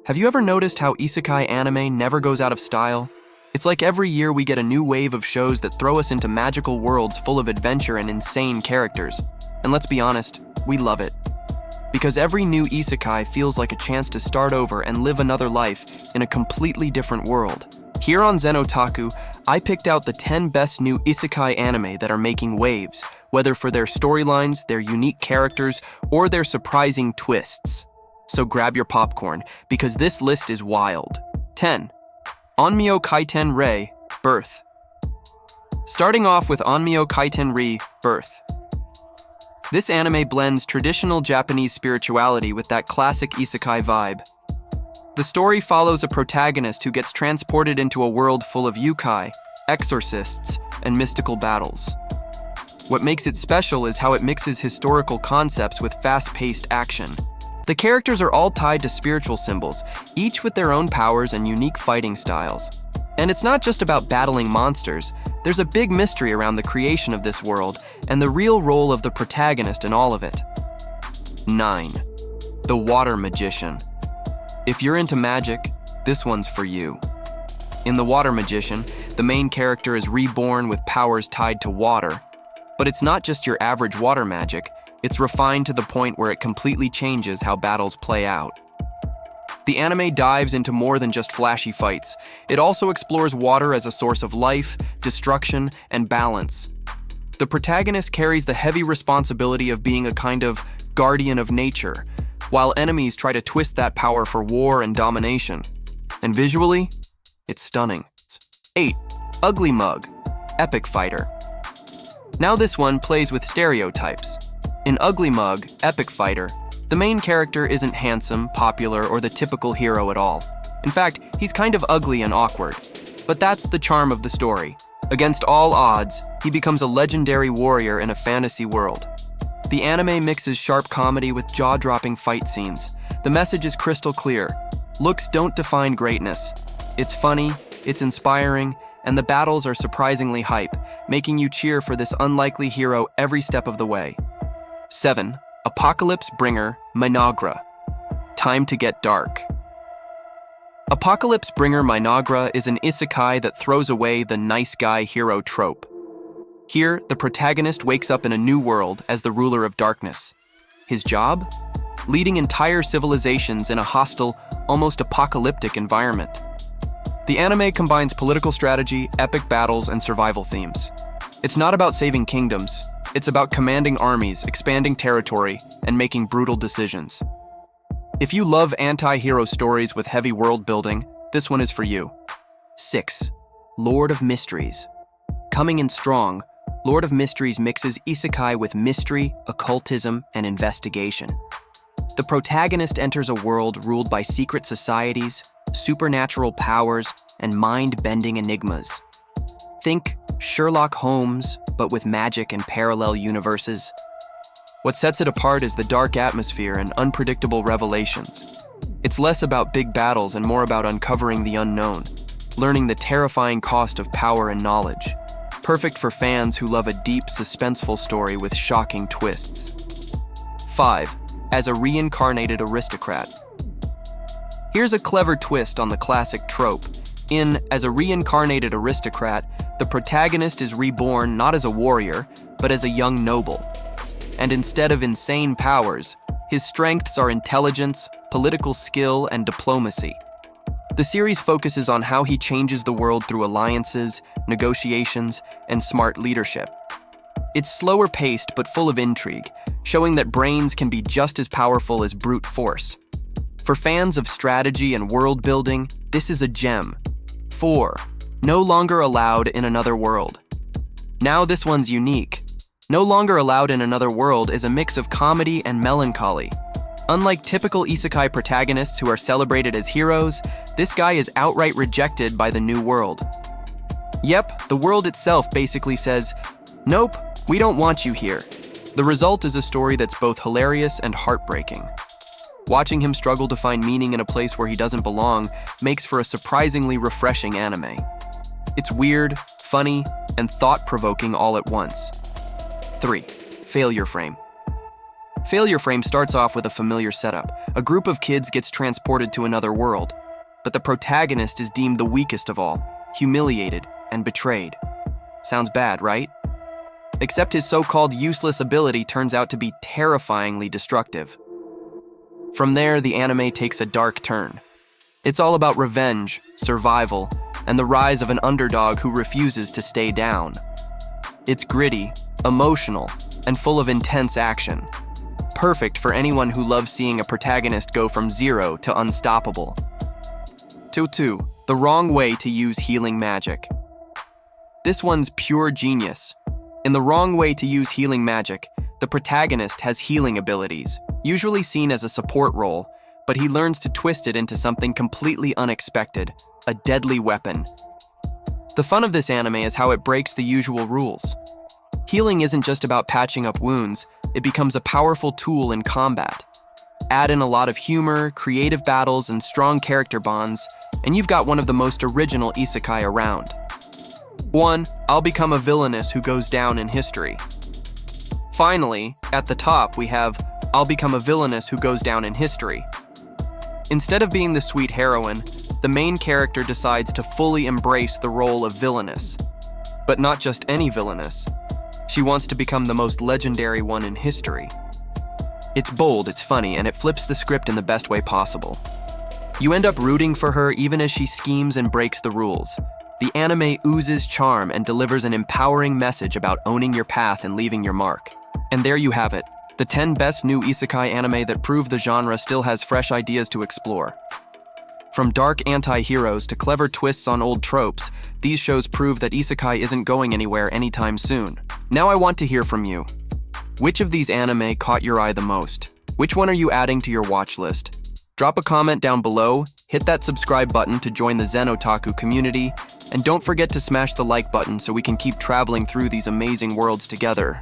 Have you ever noticed how Isekai anime never goes out of style? It's like every year we get a new wave of shows that throw us into magical worlds full of adventure and insane characters. And let's be honest, we love it. Because every new Isekai feels like a chance to start over and live another life in a completely different world. Here on Zen Otaku, I picked out the 10 best new Isekai anime that are making waves, whether for their storylines, their unique characters, or their surprising twists. So grab your popcorn, because this list is wild. 10. Onmyo Kaiten Rei, Birth. Starting off with Onmyo Kaiten Rei, Birth. This anime blends traditional Japanese spirituality with that classic isekai vibe. The story follows a protagonist who gets transported into a world full of yukai, exorcists, and mystical battles. What makes it special is how it mixes historical concepts with fast-paced action. The characters are all tied to spiritual symbols, each with their own powers and unique fighting styles. And it's not just about battling monsters. There's a big mystery around the creation of this world and the real role of the protagonist in all of it. 9. The Water Magician. If you're into magic, this one's for you. In The Water Magician, the main character is reborn with powers tied to water. But it's not just your average water magic. It's refined to the point where it completely changes how battles play out. The anime dives into more than just flashy fights. It also explores water as a source of life, destruction, and balance. The protagonist carries the heavy responsibility of being a kind of guardian of nature, while enemies try to twist that power for war and domination. And visually, it's stunning. 8. Ugly Mug, Epic Fighter. Now this one plays with stereotypes. In Ugly Mug, Epic Fighter, the main character isn't handsome, popular, or the typical hero at all. In fact, he's kind of ugly and awkward. But that's the charm of the story. Against all odds, he becomes a legendary warrior in a fantasy world. The anime mixes sharp comedy with jaw-dropping fight scenes. The message is crystal clear. Looks don't define greatness. It's funny, it's inspiring, and the battles are surprisingly hype, making you cheer for this unlikely hero every step of the way. 7. Apocalypse Bringer, Minagra. Time to get dark. Apocalypse Bringer Minagra is an isekai that throws away the nice guy hero trope. Here, the protagonist wakes up in a new world as the ruler of darkness. His job? Leading entire civilizations in a hostile, almost apocalyptic environment. The anime combines political strategy, epic battles, and survival themes. It's not about saving kingdoms. It's about commanding armies, expanding territory, and making brutal decisions. If you love anti-hero stories with heavy world building, this one is for you. 6. Lord of Mysteries. Coming in strong, Lord of Mysteries mixes isekai with mystery, occultism, and investigation. The protagonist enters a world ruled by secret societies, supernatural powers, and mind-bending enigmas. Think Sherlock Holmes, but with magic and parallel universes. What sets it apart is the dark atmosphere and unpredictable revelations. It's less about big battles and more about uncovering the unknown, learning the terrifying cost of power and knowledge. Perfect for fans who love a deep, suspenseful story with shocking twists. 5. As a Reincarnated Aristocrat. Here's a clever twist on the classic trope. In As a Reincarnated Aristocrat, the protagonist is reborn not as a warrior, but as a young noble. And instead of insane powers, his strengths are intelligence, political skill, and diplomacy. The series focuses on how he changes the world through alliances, negotiations, and smart leadership. It's slower paced but full of intrigue, showing that brains can be just as powerful as brute force. For fans of strategy and world building, this is a gem. 4. No Longer Allowed in Another World. Now this one's unique. No Longer Allowed in Another World is a mix of comedy and melancholy. Unlike typical isekai protagonists who are celebrated as heroes, this guy is outright rejected by the new world. Yep, the world itself basically says, "Nope, we don't want you here." The result is a story that's both hilarious and heartbreaking. Watching him struggle to find meaning in a place where he doesn't belong makes for a surprisingly refreshing anime. It's weird, funny, and thought-provoking all at once. 3. Failure Frame. Failure Frame starts off with a familiar setup. A group of kids gets transported to another world, but the protagonist is deemed the weakest of all, humiliated and betrayed. Sounds bad, right? Except his so-called useless ability turns out to be terrifyingly destructive. From there, the anime takes a dark turn. It's all about revenge, survival, and the rise of an underdog who refuses to stay down. It's gritty, emotional, and full of intense action. Perfect for anyone who loves seeing a protagonist go from zero to unstoppable. 2. The wrong way to use healing magic. This one's pure genius. In The Wrong Way to Use Healing Magic, the protagonist has healing abilities, usually seen as a support role, but he learns to twist it into something completely unexpected, a deadly weapon. The fun of this anime is how it breaks the usual rules. Healing isn't just about patching up wounds, it becomes a powerful tool in combat. Add in a lot of humor, creative battles, and strong character bonds, and you've got one of the most original isekai around. 1. I'll become a villainess who goes down in history. Finally, at the top we have I'll become a villainess who goes down in history. Instead of being the sweet heroine, the main character decides to fully embrace the role of villainess. But not just any villainess. She wants to become the most legendary one in history. It's bold, it's funny, and it flips the script in the best way possible. You end up rooting for her even as she schemes and breaks the rules. The anime oozes charm and delivers an empowering message about owning your path and leaving your mark. And there you have it, the 10 best new isekai anime that prove the genre still has fresh ideas to explore. From dark anti-heroes to clever twists on old tropes, these shows prove that isekai isn't going anywhere anytime soon. Now I want to hear from you. Which of these anime caught your eye the most? Which one are you adding to your watch list? Drop a comment down below, hit that subscribe button to join the Zen Otaku community, and don't forget to smash the like button so we can keep traveling through these amazing worlds together.